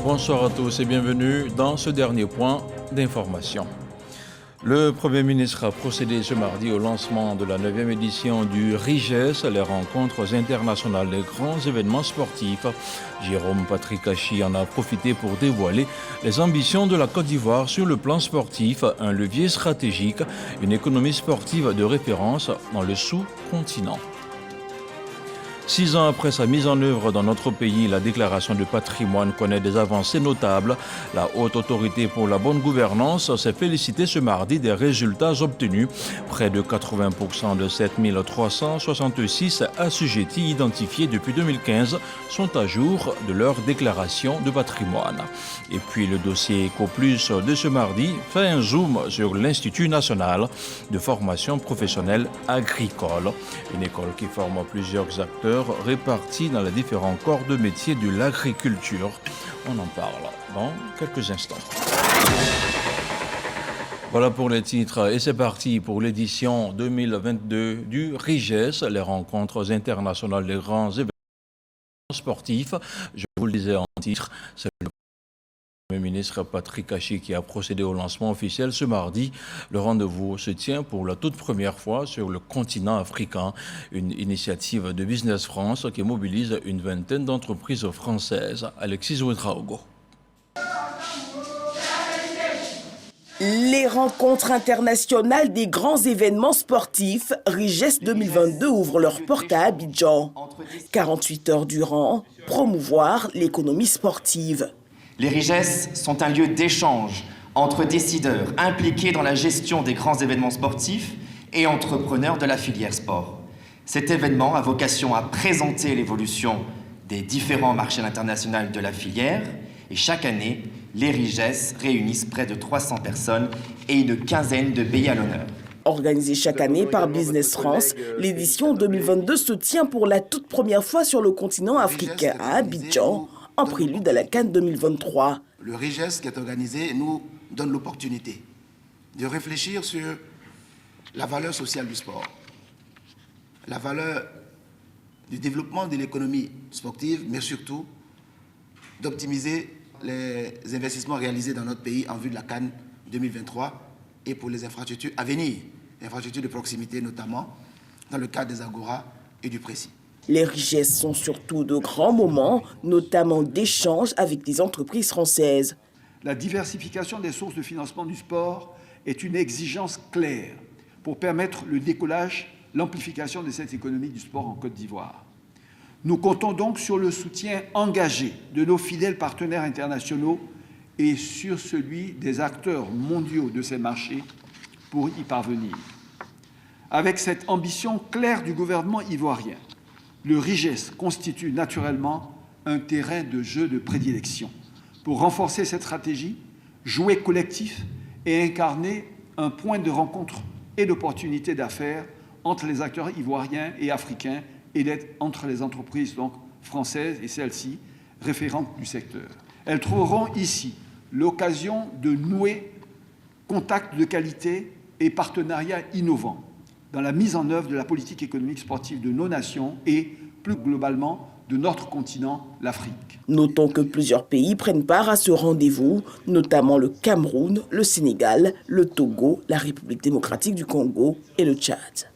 Bonsoir à tous et bienvenue dans ce dernier point d'information. Le Premier ministre a procédé ce mardi au lancement de la 9e édition du RIGES, les rencontres internationales des grands événements sportifs. Jérôme Patrick Achi en a profité pour dévoiler les ambitions de la Côte d'Ivoire sur le plan sportif, un levier stratégique, une économie sportive de référence dans le sous-continent. 6 ans après sa mise en œuvre dans notre pays, la déclaration de patrimoine connaît des avancées notables. La Haute Autorité pour la bonne gouvernance s'est félicitée ce mardi des résultats obtenus. Près de 80% de 7366 assujettis identifiés depuis 2015 sont à jour de leur déclaration de patrimoine. Et puis le dossier EcoPlus de ce mardi fait un zoom sur l'Institut national de formation professionnelle agricole, une école qui forme plusieurs acteurs répartis dans les différents corps de métier de l'agriculture. On en parle dans quelques instants. Voilà pour les titres et c'est parti pour l'édition 2022 du RIGES, les rencontres internationales des grands événements sportifs. Je vous le disais en titre, c'est le Premier ministre Patrick Achi qui a procédé au lancement officiel ce mardi. Le rendez-vous se tient pour la toute première fois sur le continent africain. Une initiative de Business France qui mobilise une vingtaine d'entreprises françaises. Alexis Ouedraogo. Les rencontres internationales des grands événements sportifs, RIGES 2022 ouvrent leurs portes à Abidjan. 48 heures durant, promouvoir l'économie sportive. Les RIGES sont un lieu d'échange entre décideurs impliqués dans la gestion des grands événements sportifs et entrepreneurs de la filière sport. Cet événement a vocation à présenter l'évolution des différents marchés internationaux de la filière et chaque année, les RIGES réunissent près de 300 personnes et une quinzaine de pays à l'honneur. Organisée chaque année par Business France, l'édition 2022 se tient pour la toute première fois sur le continent africain à Abidjan, en prélude à la CAN 2023. Le RIGES qui est organisé nous donne l'opportunité de réfléchir sur la valeur sociale du sport, la valeur du développement de l'économie sportive, mais surtout d'optimiser les investissements réalisés dans notre pays en vue de la CAN 2023 et pour les infrastructures à venir, infrastructures de proximité notamment, dans le cadre des Agora et du Précis. Les RIGES sont surtout de grands moments, notamment d'échanges avec des entreprises françaises. La diversification des sources de financement du sport est une exigence claire pour permettre le décollage, l'amplification de cette économie du sport en Côte d'Ivoire. Nous comptons donc sur le soutien engagé de nos fidèles partenaires internationaux et sur celui des acteurs mondiaux de ces marchés pour y parvenir. Avec cette ambition claire du gouvernement ivoirien, le RIGES constitue naturellement un terrain de jeu de prédilection pour renforcer cette stratégie, jouer collectif et incarner un point de rencontre et d'opportunité d'affaires entre les acteurs ivoiriens et africains et entre les entreprises donc, françaises et celles-ci référentes du secteur. Elles trouveront ici l'occasion de nouer contacts de qualité et partenariats innovants dans la mise en œuvre de la politique économique sportive de nos nations et, plus globalement, de notre continent, l'Afrique. Notons que plusieurs pays prennent part à ce rendez-vous, notamment le Cameroun, le Sénégal, le Togo, la République démocratique du Congo et le Tchad.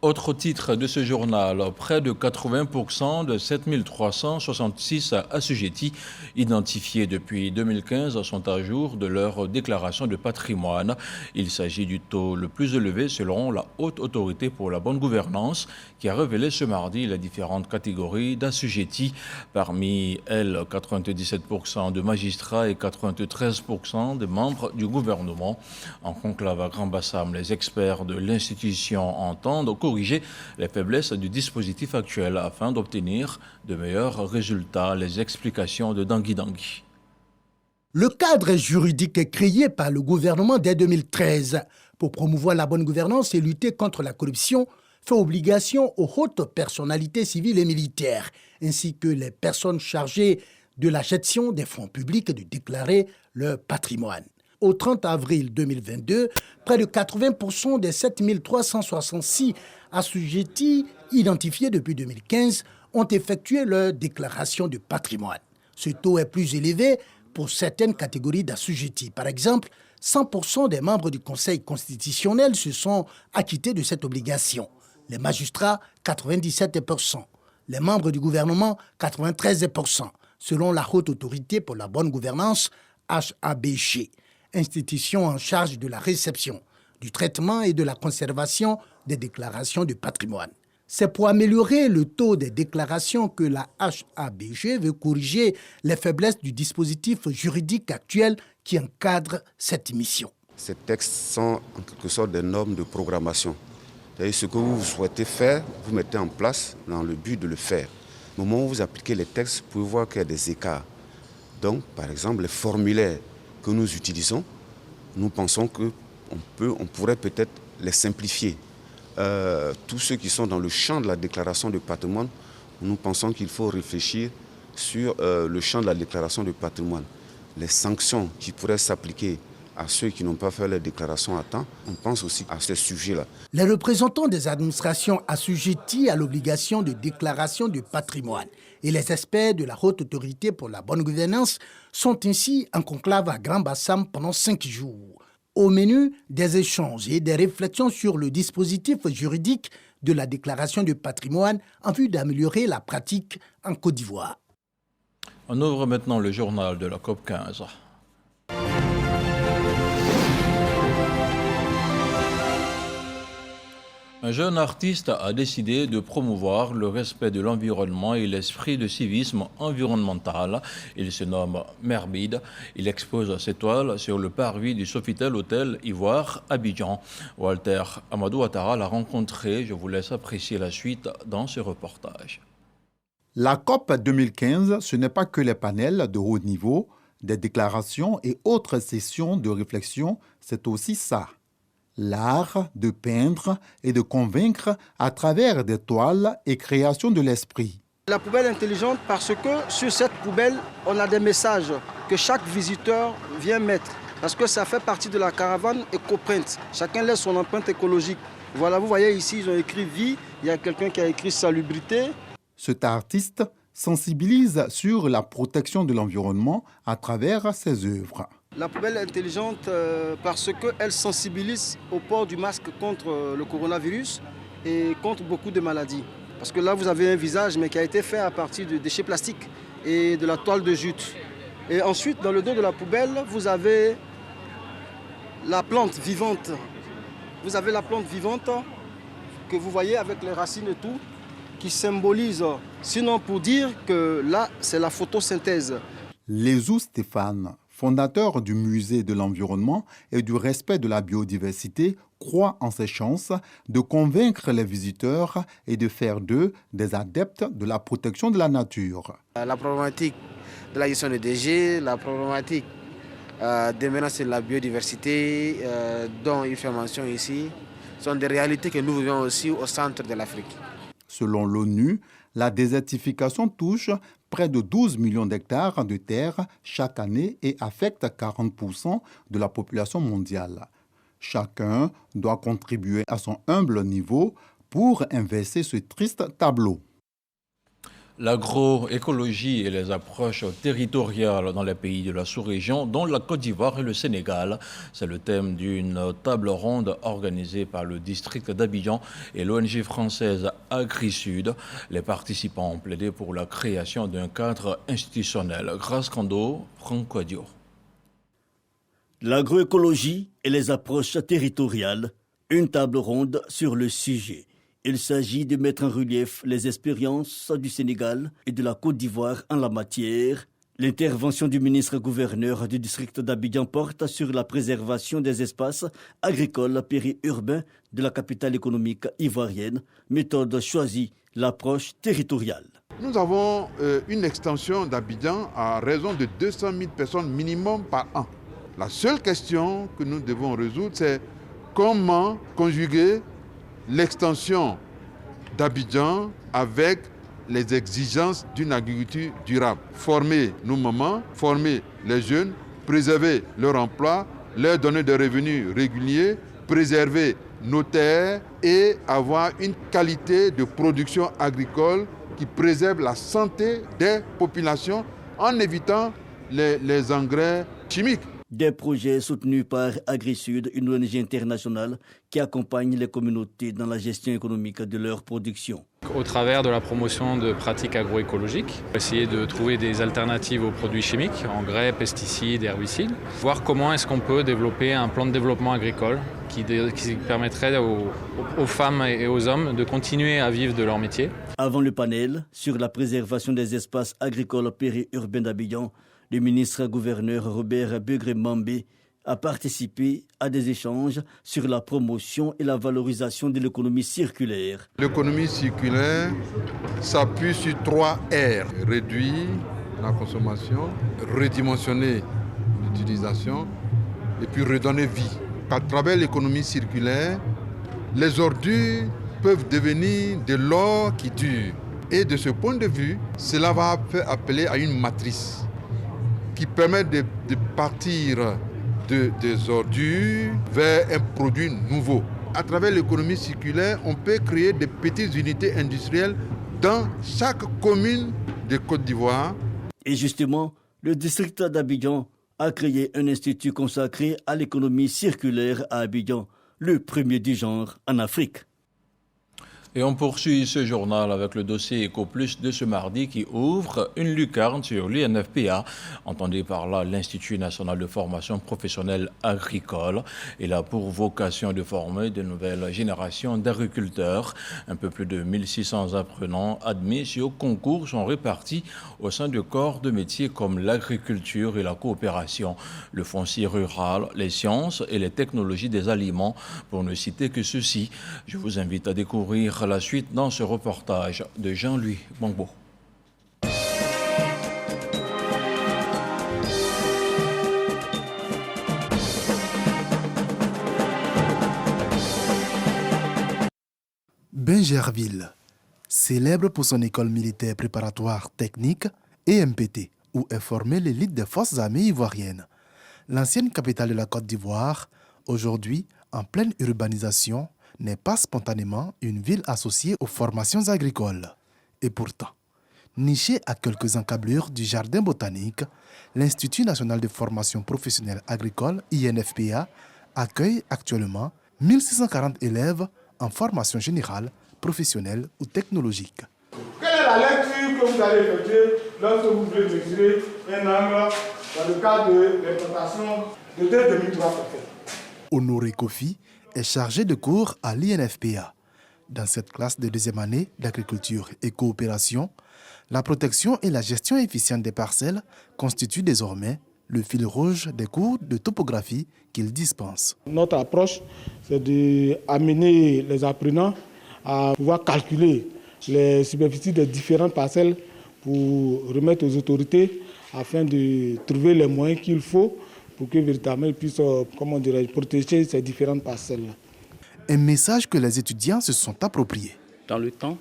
Autre titre de ce journal, près de 80% de 7366 assujettis identifiés depuis 2015 sont à jour de leur déclaration de patrimoine. Il s'agit du taux le plus élevé selon la Haute Autorité pour la bonne gouvernance qui a révélé ce mardi les différentes catégories d'assujettis. Parmi elles, 97% de magistrats et 93% de membres du gouvernement. En conclave à Grand-Bassam, les experts de l'institution entendent corriger les faiblesses du dispositif actuel afin d'obtenir de meilleurs résultats. Les explications de Dangui Dangui. Le cadre juridique créé par le gouvernement dès 2013 pour promouvoir la bonne gouvernance et lutter contre la corruption fait obligation aux hautes personnalités civiles et militaires, ainsi que les personnes chargées de la gestion des fonds publics de déclarer leur patrimoine. Au 30 avril 2022, près de 80% des 7366 assujettis identifiés depuis 2015 ont effectué leur déclaration de patrimoine. Ce taux est plus élevé pour certaines catégories d'assujettis. Par exemple, 100% des membres du Conseil constitutionnel se sont acquittés de cette obligation. Les magistrats, 97%. Les membres du gouvernement, 93%, selon la Haute Autorité pour la bonne gouvernance, HABG, institution en charge de la réception, du traitement et de la conservation des déclarations de patrimoine. C'est pour améliorer le taux des déclarations que la HABG veut corriger les faiblesses du dispositif juridique actuel qui encadre cette mission. Ces textes sont en quelque sorte des normes de programmation. C'est-à-dire ce que vous souhaitez faire, vous mettez en place dans le but de le faire. Au moment où vous appliquez les textes, vous pouvez voir qu'il y a des écarts. Donc, par exemple, les formulaires que nous utilisons, nous pensons qu'on pourrait peut-être les simplifier. Tous ceux qui sont dans le champ de la déclaration de patrimoine, nous pensons qu'il faut réfléchir sur le champ de la déclaration de patrimoine. Les sanctions qui pourraient s'appliquer à ceux qui n'ont pas fait leur déclaration à temps, on pense aussi à ce sujet-là. Les représentants des administrations assujetties à l'obligation de déclaration de patrimoine et les experts de la Haute Autorité pour la bonne gouvernance sont ainsi en conclave à Grand-Bassam pendant 5 jours. Au menu, des échanges et des réflexions sur le dispositif juridique de la déclaration de patrimoine en vue d'améliorer la pratique en Côte d'Ivoire. On ouvre maintenant le journal de la COP 15. Un jeune artiste a décidé de promouvoir le respect de l'environnement et l'esprit de civisme environnemental. Il se nomme Merbide. Il expose ses toiles sur le parvis du Sofitel Hôtel Ivoire, Abidjan. Walter Amadou Ouattara l'a rencontré. Je vous laisse apprécier la suite dans ce reportage. La COP 2015, ce n'est pas que les panels de haut niveau, des déclarations et autres sessions de réflexion, c'est aussi ça. L'art de peindre et de convaincre à travers des toiles et création de l'esprit. La poubelle intelligente parce que sur cette poubelle, on a des messages que chaque visiteur vient mettre. Parce que ça fait partie de la caravane éco-print. Chacun laisse son empreinte écologique. Voilà, vous voyez ici, ils ont écrit vie. Il y a quelqu'un qui a écrit salubrité. Cet artiste sensibilise sur la protection de l'environnement à travers ses œuvres. La poubelle intelligente parce qu'elle sensibilise au port du masque contre le coronavirus et contre beaucoup de maladies. Parce que là, vous avez un visage mais qui a été fait à partir de déchets plastiques et de la toile de jute. Et ensuite, dans le dos de la poubelle, vous avez la plante vivante. Vous avez la plante vivante que vous voyez avec les racines et tout, qui symbolise, sinon pour dire que là, c'est la photosynthèse. Lézou Stéphane, fondateur du musée de l'environnement et du respect de la biodiversité, croit en ses chances de convaincre les visiteurs et de faire d'eux des adeptes de la protection de la nature. La problématique de la gestion des déchets, la problématique des menaces de la biodiversité dont il fait mention ici, sont des réalités que nous vivons aussi au centre de l'Afrique. Selon l'ONU, la désertification touche près de 12 millions d'hectares de terre chaque année et affecte 40% de la population mondiale. Chacun doit contribuer à son humble niveau pour inverser ce triste tableau. L'agroécologie et les approches territoriales dans les pays de la sous-région, dont la Côte d'Ivoire et le Sénégal, c'est le thème d'une table ronde organisée par le district d'Abidjan et l'ONG française AgriSud. Les participants ont plaidé pour la création d'un cadre institutionnel. Grâce Kando, Franck Wadio. L'agroécologie et les approches territoriales, une table ronde sur le sujet. Il s'agit de mettre en relief les expériences du Sénégal et de la Côte d'Ivoire en la matière. L'intervention du ministre-gouverneur du district d'Abidjan porte sur la préservation des espaces agricoles périurbains de la capitale économique ivoirienne. Méthode choisie, l'approche territoriale. Nous avons une extension d'Abidjan à raison de 200 000 personnes minimum par an. La seule question que nous devons résoudre, c'est comment conjuguer l'extension d'Abidjan avec les exigences d'une agriculture durable. Former nos mamans, former les jeunes, préserver leur emploi, leur donner des revenus réguliers, préserver nos terres et avoir une qualité de production agricole qui préserve la santé des populations en évitant les engrais chimiques. Des projets soutenus par AgriSud, une ONG internationale qui accompagne les communautés dans la gestion économique de leur production. Au travers de la promotion de pratiques agroécologiques, essayer de trouver des alternatives aux produits chimiques, engrais, pesticides, herbicides, voir comment est-ce qu'on peut développer un plan de développement agricole qui permettrait aux femmes et aux hommes de continuer à vivre de leur métier. Avant le panel sur la préservation des espaces agricoles périurbains d'Abidjan, le ministre-gouverneur Robert Begré-Mambé a participé à des échanges sur la promotion et la valorisation de l'économie circulaire. L'économie circulaire s'appuie sur 3 R. Réduire la consommation, redimensionner l'utilisation et puis redonner vie. À travers l'économie circulaire, les ordures peuvent devenir de l'or qui dure. Et de ce point de vue, cela va appeler à une matrice qui permet de partir des ordures vers un produit nouveau. À travers l'économie circulaire, on peut créer des petites unités industrielles dans chaque commune de Côte d'Ivoire. Et justement, le district d'Abidjan a créé un institut consacré à l'économie circulaire à Abidjan, le premier du genre en Afrique. Et on poursuit ce journal avec le dossier EcoPlus de ce mardi qui ouvre une lucarne sur l'INFPA. Entendez par là l'Institut national de formation professionnelle agricole. Il a pour vocation de former de nouvelles générations d'agriculteurs. Un peu plus de 1600 apprenants admis au concours sont répartis au sein de corps de métiers comme l'agriculture et la coopération, le foncier rural, les sciences et les technologies des aliments, pour ne citer que ceux-ci. Je vous invite à découvrir la suite dans ce reportage de Jean-Louis Bangbo. Bingerville, célèbre pour son école militaire préparatoire technique EMPT, où est formée l'élite des forces armées ivoiriennes. L'ancienne capitale de la Côte d'Ivoire, aujourd'hui en pleine urbanisation, n'est pas spontanément une ville associée aux formations agricoles. Et pourtant, niché à quelques encablures du jardin botanique, l'Institut national de formation professionnelle agricole, INFPA, accueille actuellement 1640 élèves en formation générale, professionnelle ou technologique. Quelle est la lecture que vous allez effectuer lorsque vous voulez mesurer un angle dans le cadre de l'implantation de 2003 ? Honoré Kofi est chargé de cours à l'INFPA. Dans cette classe de 2e année d'agriculture et coopération, la protection et la gestion efficiente des parcelles constituent désormais le fil rouge des cours de topographie qu'il dispense. Notre approche, c'est d'amener les apprenants à pouvoir calculer les superficies des différentes parcelles pour remettre aux autorités afin de trouver les moyens qu'il faut pour que véritablement ils puissent, protéger ces différentes parcelles-là. Un message que les étudiants se sont appropriés. Dans le temps,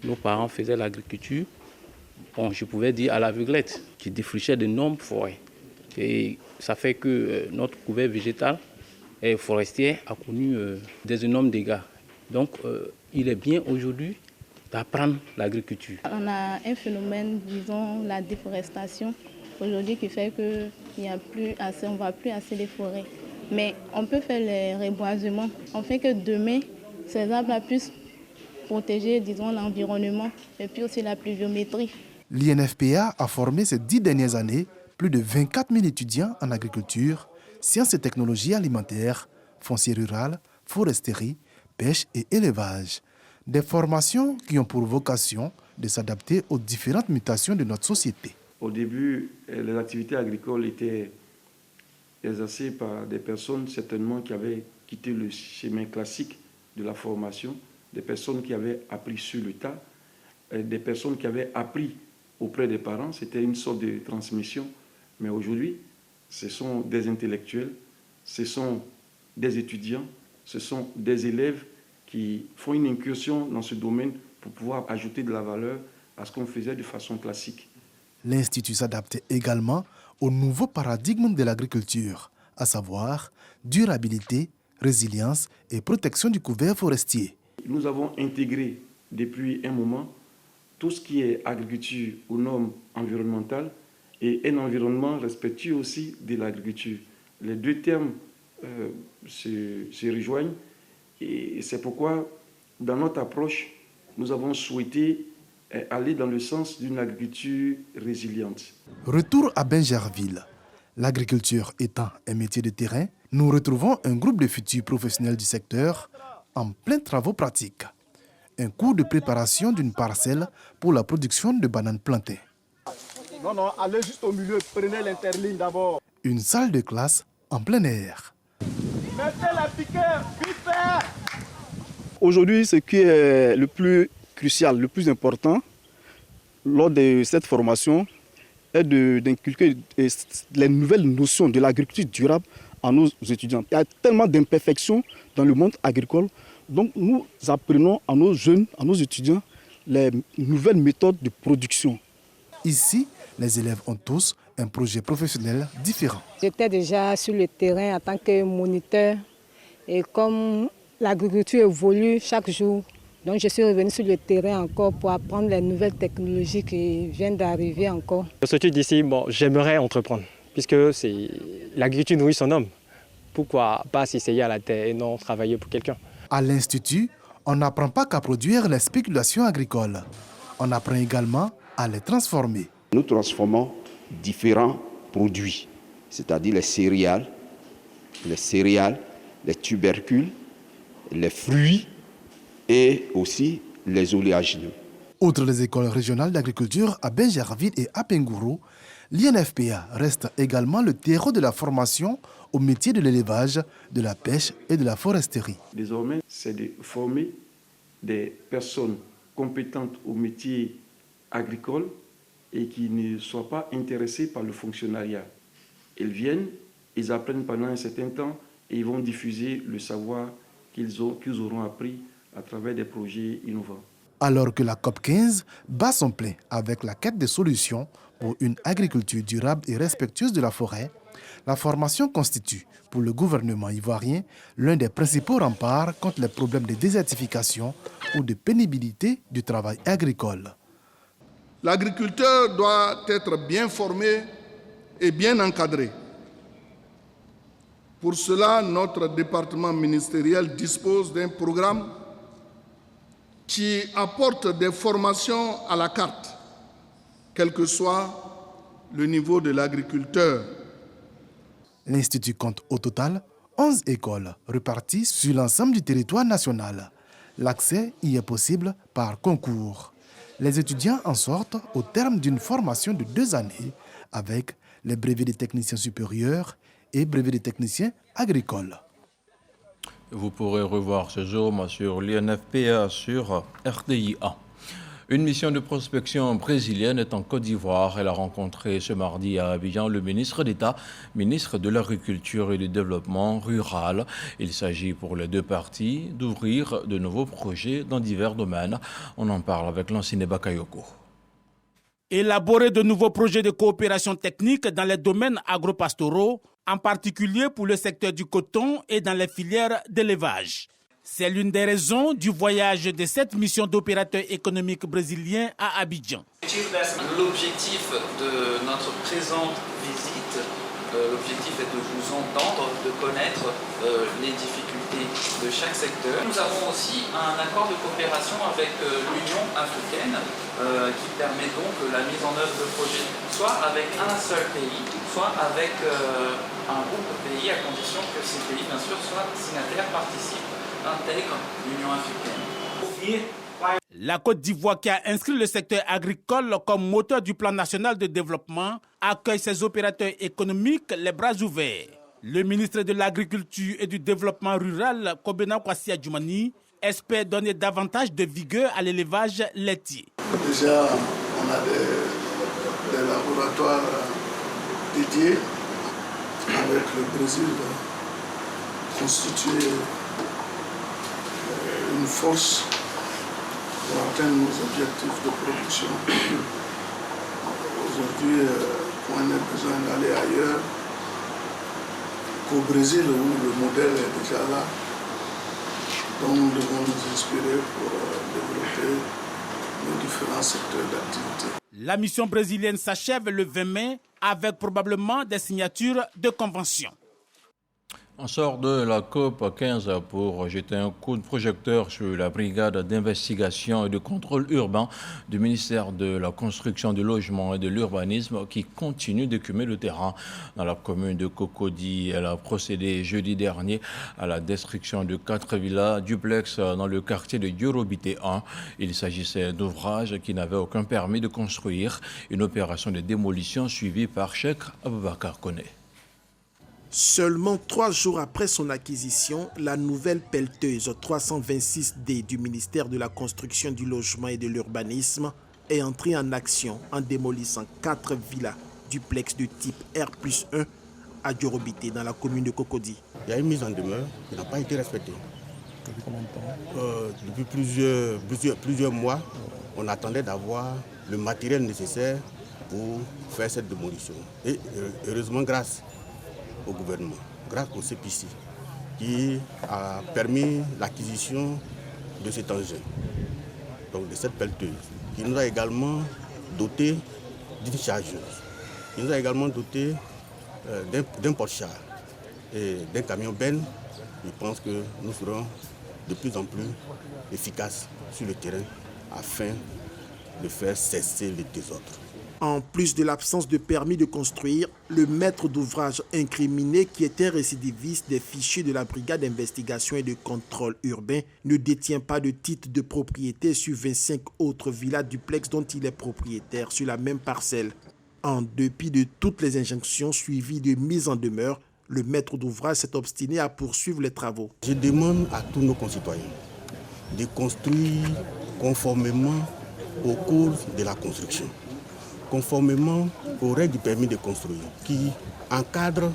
nos parents faisaient l'agriculture, je pouvais dire à l'aveuglette, qui défrichaient d'énormes forêts. Et ça fait que notre couvert végétal et forestier a connu des énormes dégâts. Donc il est bien aujourd'hui d'apprendre l'agriculture. On a un phénomène, disons, la déforestation, aujourd'hui qui fait qu'on ne voit plus assez de forêts. Mais on peut faire les reboisements. On fait que demain, ces arbres puissent protéger, disons, l'environnement et puis aussi la pluviométrie. L'INFPA a formé ces 10 dernières années plus de 24 000 étudiants en agriculture, sciences et technologies alimentaires, foncier rural, foresterie, pêche et élevage. Des formations qui ont pour vocation de s'adapter aux différentes mutations de notre société. Au début, les activités agricoles étaient exercées par des personnes certainement qui avaient quitté le chemin classique de la formation, des personnes qui avaient appris sur le tas, des personnes qui avaient appris auprès des parents. C'était une sorte de transmission. Mais aujourd'hui, ce sont des intellectuels, ce sont des étudiants, ce sont des élèves qui font une incursion dans ce domaine pour pouvoir ajouter de la valeur à ce qu'on faisait de façon classique. L'Institut s'adapte également au nouveau paradigme de l'agriculture, à savoir durabilité, résilience et protection du couvert forestier. Nous avons intégré depuis un moment tout ce qui est agriculture aux normes environnementales et un environnement respectueux aussi de l'agriculture. Les deux termes se rejoignent et c'est pourquoi, dans notre approche, nous avons souhaité aller dans le sens d'une agriculture résiliente. Retour à Bingerville. L'agriculture étant un métier de terrain, nous retrouvons un groupe de futurs professionnels du secteur en plein travaux pratiques. Un cours de préparation d'une parcelle pour la production de bananes plantées. Non, allez juste au milieu, prenez l'interligne d'abord. Une salle de classe en plein air. Mettez la piqueur, vite fait. Aujourd'hui, ce qui est le plus crucial, le plus important lors de cette formation est d'inculquer les nouvelles notions de l'agriculture durable à nos étudiants. Il y a tellement d'imperfections dans le monde agricole, donc nous apprenons à nos jeunes, à nos étudiants, les nouvelles méthodes de production. Ici, les élèves ont tous un projet professionnel différent. J'étais déjà sur le terrain en tant que moniteur et comme l'agriculture évolue chaque jour, donc je suis revenue sur le terrain encore pour apprendre les nouvelles technologies qui viennent d'arriver encore. Surtout d'ici, j'aimerais entreprendre, puisque l'agriculture nourrit son homme. Pourquoi pas s'essayer à la terre et non travailler pour quelqu'un? À l'Institut, on n'apprend pas qu'à produire les spéculations agricoles. On apprend également à les transformer. Nous transformons différents produits, c'est-à-dire les céréales, les tubercules, les fruits et aussi les oléagineux. Outre les écoles régionales d'agriculture à Bingerville et à Pengourou, l'INFPA reste également le terreau de la formation au métier de l'élevage, de la pêche et de la foresterie. Désormais, c'est de former des personnes compétentes au métier agricole et qui ne soient pas intéressés par le fonctionnariat. Ils viennent, ils apprennent pendant un certain temps et ils vont diffuser le savoir qu'ils auront appris à travers des projets innovants. Alors que la COP15 bat son plein avec la quête de solutions pour une agriculture durable et respectueuse de la forêt, la formation constitue, pour le gouvernement ivoirien, l'un des principaux remparts contre les problèmes de désertification ou de pénibilité du travail agricole. L'agriculteur doit être bien formé et bien encadré. Pour cela, notre département ministériel dispose d'un programme qui apporte des formations à la carte, quel que soit le niveau de l'agriculteur. L'Institut compte au total 11 écoles réparties sur l'ensemble du territoire national. L'accès y est possible par concours. Les étudiants en sortent au terme d'une formation de 2 années avec les brevets de techniciens supérieurs et brevets de techniciens agricoles. Vous pourrez revoir ce zoom sur l'INFPA sur RDI1. Une mission de prospection brésilienne est en Côte d'Ivoire. Elle a rencontré ce mardi à Abidjan le ministre d'État, ministre de l'Agriculture et du Développement rural. Il s'agit pour les deux parties d'ouvrir de nouveaux projets dans divers domaines. On en parle avec Lansine Bakayoko. Élaborer de nouveaux projets de coopération technique dans les domaines agropastoraux, en particulier pour le secteur du coton et dans les filières d'élevage. C'est l'une des raisons du voyage de cette mission d'opérateurs économiques brésiliens à Abidjan. L'objectif de notre présente visite, l'objectif est de vous entendre, de connaître les difficultés de chaque secteur. Nous avons aussi un accord de coopération avec l'Union africaine qui permet donc la mise en œuvre de projets soit avec un seul pays, soit avec un groupe de pays à condition que ces pays bien sûr soient signataires, participent, intègrent l'Union africaine. La Côte d'Ivoire, qui a inscrit le secteur agricole comme moteur du plan national de développement, accueille ses opérateurs économiques les bras ouverts. Le ministre de l'Agriculture et du Développement rural, Kobena Kwasi Adjoumani, espère donner davantage de vigueur à l'élevage laitier. Déjà, on a des laboratoires dédiés avec le Brésil constitué une force pour atteindre nos objectifs de production. Aujourd'hui, on a besoin d'aller ailleurs qu'au Brésil où le modèle est déjà là. Donc nous devons nous inspirer pour développer nos différents secteurs d'activité. La mission brésilienne s'achève le 20 mai avec probablement des signatures de convention. On sort de la COP 15 pour jeter un coup de projecteur sur la brigade d'investigation et de contrôle urbain du ministère de la Construction, du Logement et de l'Urbanisme qui continue d'écumer le terrain dans la commune de Cocody. Elle a procédé jeudi dernier à la destruction de 4 villas duplex dans le quartier de Yorobité 1. Il s'agissait d'ouvrages qui n'avaient aucun permis de construire. Une opération de démolition suivie par Cheikh Aboubakar Koné. Seulement 3 jours après son acquisition, la nouvelle pelleteuse 326D du ministère de la Construction, du Logement et de l'Urbanisme est entrée en action en démolissant 4 villas duplex de type R+1 à Yorobité dans la commune de Cocody. Il y a une mise en demeure qui n'a pas été respectée. Depuis combien de temps? Depuis plusieurs mois, on attendait d'avoir le matériel nécessaire pour faire cette démolition. Et heureusement, grâce au gouvernement, grâce au CPC, qui a permis l'acquisition de cet engin, donc de cette pelleteuse, qui nous a également doté d'une chargeuse, qui nous a également doté d'un porte-char et d'un camion benne. Je pense que nous serons de plus en plus efficaces sur le terrain afin de faire cesser le désordre. En plus de l'absence de permis de construire, le maître d'ouvrage incriminé, qui était récidiviste des fichiers de la brigade d'investigation et de contrôle urbain, ne détient pas de titre de propriété sur 25 autres villas duplex dont il est propriétaire sur la même parcelle. En dépit de toutes les injonctions suivies de mise en demeure, le maître d'ouvrage s'est obstiné à poursuivre les travaux. Je demande à tous nos concitoyens de construire conformément au cours de la construction, conformément aux règles du permis de construire qui encadrent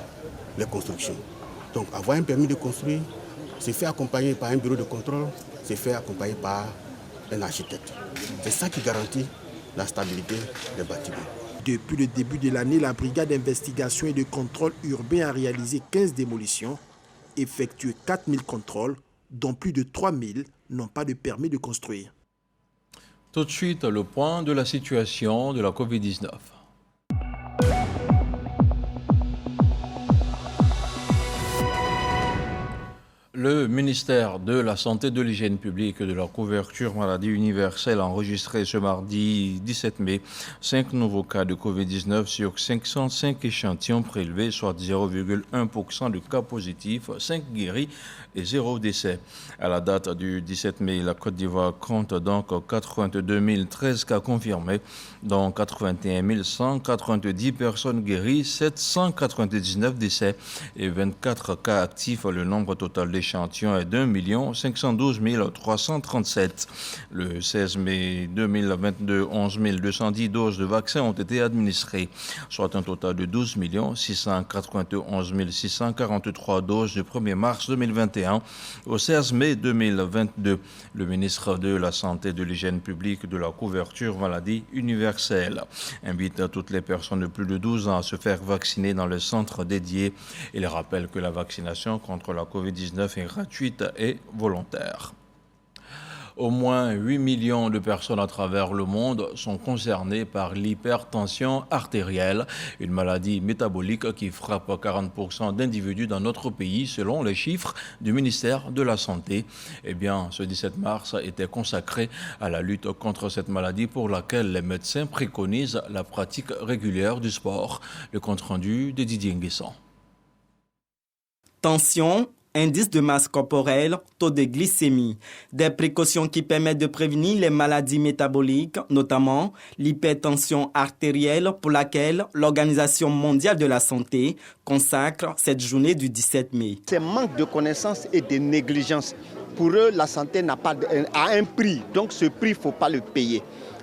les constructions. Donc avoir un permis de construire, c'est fait accompagner par un bureau de contrôle, c'est fait accompagner par un architecte. C'est ça qui garantit la stabilité des bâtiments. Depuis le début de l'année, la brigade d'investigation et de contrôle urbain a réalisé 15 démolitions, effectué 4000 contrôles, dont plus de 3000 n'ont pas de permis de construire. Tout de suite, le point de la situation de la Covid-19. Le ministère de la Santé, de l'Hygiène publique et de la couverture maladie universelle a enregistré ce mardi 17 mai 5 nouveaux cas de Covid-19 sur 505 échantillons prélevés, soit 0,1% de cas positifs, 5 guéris et 0 décès. À la date du 17 mai, la Côte d'Ivoire compte donc 82 013 cas confirmés, dont 81 190 personnes guéries, 799 décès et 24 cas actifs. Le nombre total d'échantillons est d'1 512 337. Le 16 mai 2022, 11 210 doses de vaccins ont été administrées, soit un total de 12 691 643 doses du 1er mars 2021. Au 16 mai 2022, le ministre de la Santé, de l'Hygiène publique et de la couverture maladie universelle invite à toutes les personnes de plus de 12 ans à se faire vacciner dans le centre dédié. Il rappelle que la vaccination contre la Covid-19 est gratuite et volontaire. Au moins 8 millions de personnes à travers le monde sont concernées par l'hypertension artérielle, une maladie métabolique qui frappe 40% d'individus dans notre pays, selon les chiffres du ministère de la Santé. Eh bien, ce 17 mars était consacré à la lutte contre cette maladie pour laquelle les médecins préconisent la pratique régulière du sport. Le compte-rendu de Didier Nguessan. Tension, indice de masse corporelle, taux de glycémie, des précautions qui permettent de prévenir les maladies métaboliques, notamment l'hypertension artérielle pour laquelle l'Organisation mondiale de la santé consacre cette journée du 17 mai. C'est manque de connaissances et de négligence. Pour eux, la santé a un prix, donc ce prix, il ne faut pas le payer.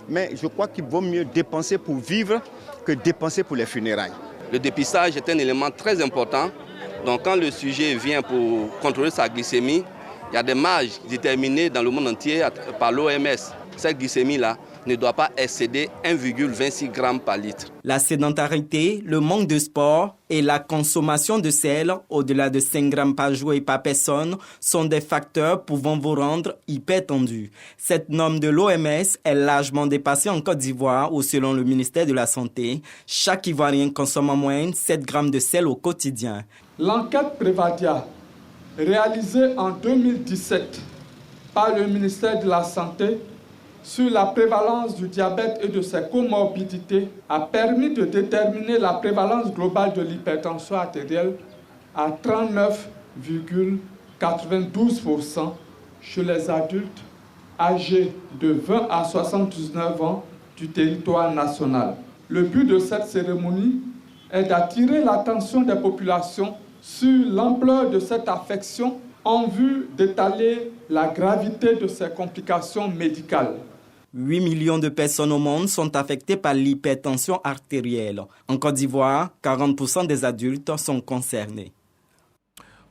Mais je crois qu'il vaut mieux dépenser pour vivre que dépenser pour les funérailles. Le dépistage est un élément très important. Donc quand le sujet vient pour contrôler sa glycémie, il y a des marges déterminées dans le monde entier par l'OMS. Cette glycémie-là ne doit pas excéder 1,26 g par litre. La sédentarité, le manque de sport et la consommation de sel au-delà de 5 grammes par jour et par personne sont des facteurs pouvant vous rendre hypertendu. Cette norme de l'OMS est largement dépassée en Côte d'Ivoire où, selon le ministère de la Santé, chaque Ivoirien consomme en moyenne 7 grammes de sel au quotidien. L'enquête Prévadia, réalisée en 2017 par le ministère de la Santé sur la prévalence du diabète et de ses comorbidités, a permis de déterminer la prévalence globale de l'hypertension artérielle à 39,92% chez les adultes âgés de 20 à 79 ans du territoire national. Le but de cette cérémonie est d'attirer l'attention des populations sur l'ampleur de cette affection en vue d'étaler la gravité de ces complications médicales. 8 millions de personnes au monde sont affectées par l'hypertension artérielle. En Côte d'Ivoire, 40% des adultes sont concernés.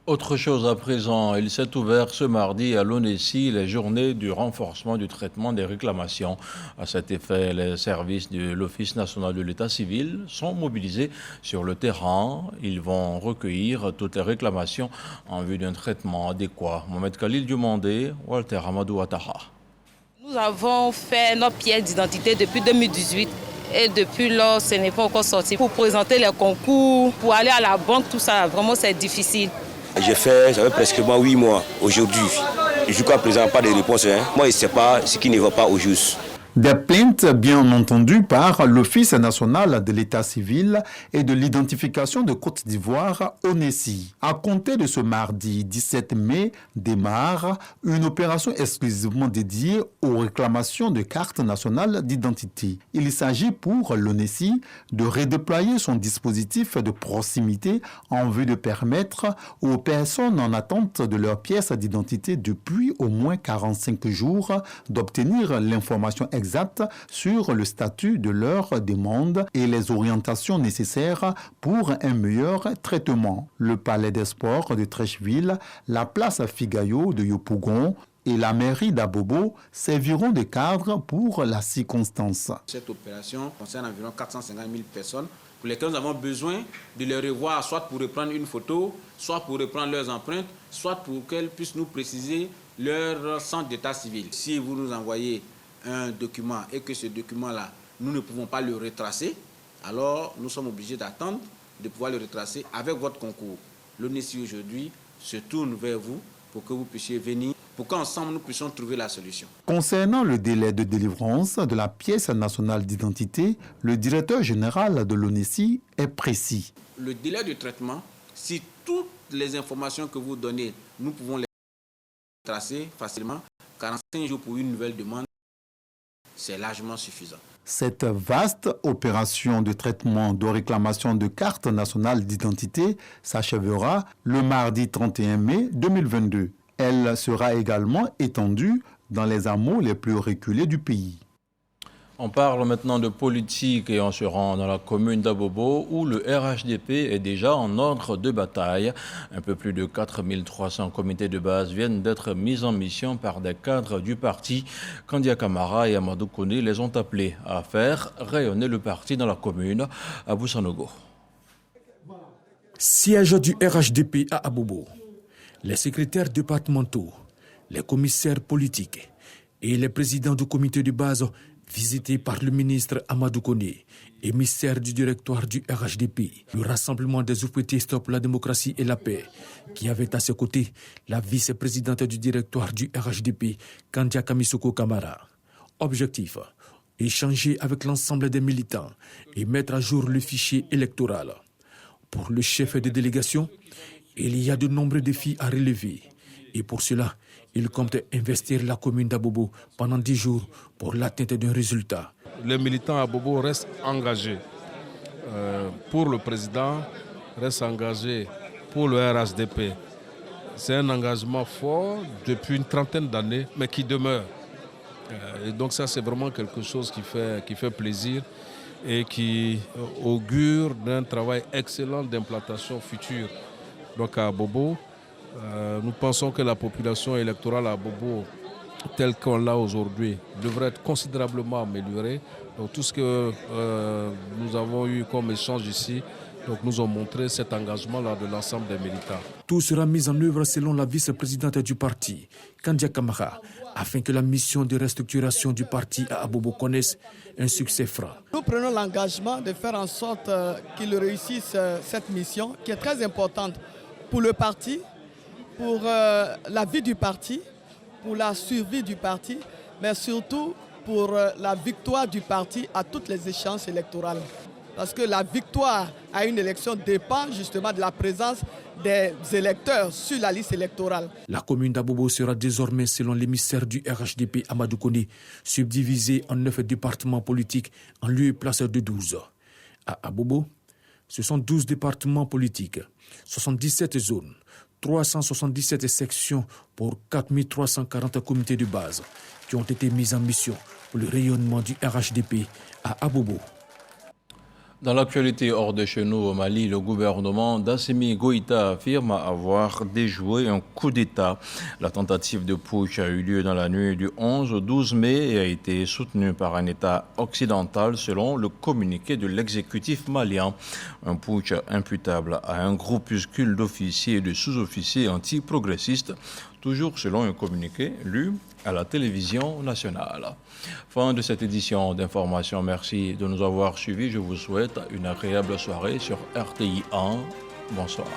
Autre chose à présent, il s'est ouvert ce mardi à l'ONESI les journées du renforcement du traitement des réclamations. À cet effet, les services de l'Office national de l'État civil sont mobilisés sur le terrain. Ils vont recueillir toutes les réclamations en vue d'un traitement adéquat. Mohamed Khalil Diomandé, Walter Amadou Ouattara. Nous avons fait notre pièce d'identité depuis 2018. Et depuis lors, ce n'est pas encore sorti. Pour présenter les concours, pour aller à la banque, tout ça, vraiment c'est difficile. J'avais presque 8 mois aujourd'hui. Jusqu'à présent, pas de réponse. Moi, je ne sais pas ce qui ne va pas au juste. Des plaintes bien entendues par l'Office national de l'État civil et de l'identification de Côte d'Ivoire, ONESI. À compter de ce mardi 17 mai, démarre une opération exclusivement dédiée aux réclamations de cartes nationales d'identité. Il s'agit pour l'ONESI de redéployer son dispositif de proximité en vue de permettre aux personnes en attente de leur pièce d'identité depuis au moins 45 jours d'obtenir l'information exacte sur le statut de leur demande et les orientations nécessaires pour un meilleur traitement. Le Palais des Sports de Trècheville, la place Figayo de Yopougon et la mairie d'Abobo serviront de cadre pour la circonstance. Cette opération concerne environ 450 000 personnes pour lesquelles nous avons besoin de les revoir, soit pour reprendre une photo, soit pour reprendre leurs empreintes, soit pour qu'elles puissent nous préciser leur centre d'état civil. Si vous nous envoyez un document et que ce document-là, nous ne pouvons pas le retracer, alors nous sommes obligés d'attendre de pouvoir le retracer avec votre concours. L'ONESI aujourd'hui se tourne vers vous pour que vous puissiez venir, pour qu'ensemble nous puissions trouver la solution. Concernant le délai de délivrance de la pièce nationale d'identité, le directeur général de l'ONESI est précis. Le délai de traitement, si toutes les informations que vous donnez, nous pouvons les tracer facilement, 45 jours pour une nouvelle demande, c'est largement suffisant. Cette vaste opération de traitement de réclamation de carte nationale d'identité s'achèvera le mardi 31 mai 2022. Elle sera également étendue dans les hameaux les plus reculés du pays. On parle maintenant de politique et on se rend dans la commune d'Abobo où le RHDP est déjà en ordre de bataille. Un peu plus de 4300 comités de base viennent d'être mis en mission par des cadres du parti. Kandia Kamara et Amadou Kone les ont appelés à faire rayonner le parti dans la commune. Abou Sanogo. Siège du RHDP à Abobo. Les secrétaires départementaux, les commissaires politiques et les présidents du comité de base visités par le ministre Amadou Kone, émissaire du directoire du RHDP, le rassemblement des ouvriers Stop la démocratie et la paix, qui avait à ses côtés la vice-présidente du directoire du RHDP, Kandia Kamisoko Kamara. Objectif, échanger avec l'ensemble des militants et mettre à jour le fichier électoral. Pour le chef de délégation, il y a de nombreux défis à relever. Et pour cela, il compte investir la commune d'Abobo pendant 10 jours pour l'atteinte d'un résultat. Les militants à Abobo restent engagés pour le président, restent engagés pour le RHDP. C'est un engagement fort depuis une trentaine d'années, mais qui demeure. Et donc ça, c'est vraiment quelque chose qui fait plaisir et qui augure d'un travail excellent d'implantation future. Donc à Abobo, nous pensons que la population électorale à Abobo tel qu'on l'a aujourd'hui devrait être considérablement amélioré. Donc tout ce que nous avons eu comme échange ici, donc nous ont montré cet engagement-là de l'ensemble des militants. Tout sera mis en œuvre selon la vice-présidente du parti, Kandia Kamara, afin que la mission de restructuration du parti à Abobo connaisse un succès franc. Nous prenons l'engagement de faire en sorte qu'il réussisse cette mission qui est très importante pour le parti, pour la vie du parti, pour la survie du parti, mais surtout pour la victoire du parti à toutes les échéances électorales. Parce que la victoire à une élection dépend justement de la présence des électeurs sur la liste électorale. La commune d'Abobo sera désormais, selon l'émissaire du RHDP Amadou Kone, subdivisée en 9 départements politiques en lieu et place de 12. À Abobo, ce sont 12 départements politiques, 77 zones, 377 sections pour 4340 comités de base qui ont été mis en mission pour le rayonnement du RHDP à Abobo. Dans l'actualité hors de chez nous au Mali, le gouvernement d'Assimi Goïta affirme avoir déjoué un coup d'État. La tentative de putsch a eu lieu dans la nuit du 11 au 12 mai et a été soutenue par un État occidental selon le communiqué de l'exécutif malien. Un putsch imputable à un groupuscule d'officiers et de sous-officiers anti-progressistes, toujours selon un communiqué lu à la télévision nationale. Fin de cette édition d'information. Merci de nous avoir suivis. Je vous souhaite une agréable soirée sur RTI 1. Bonsoir.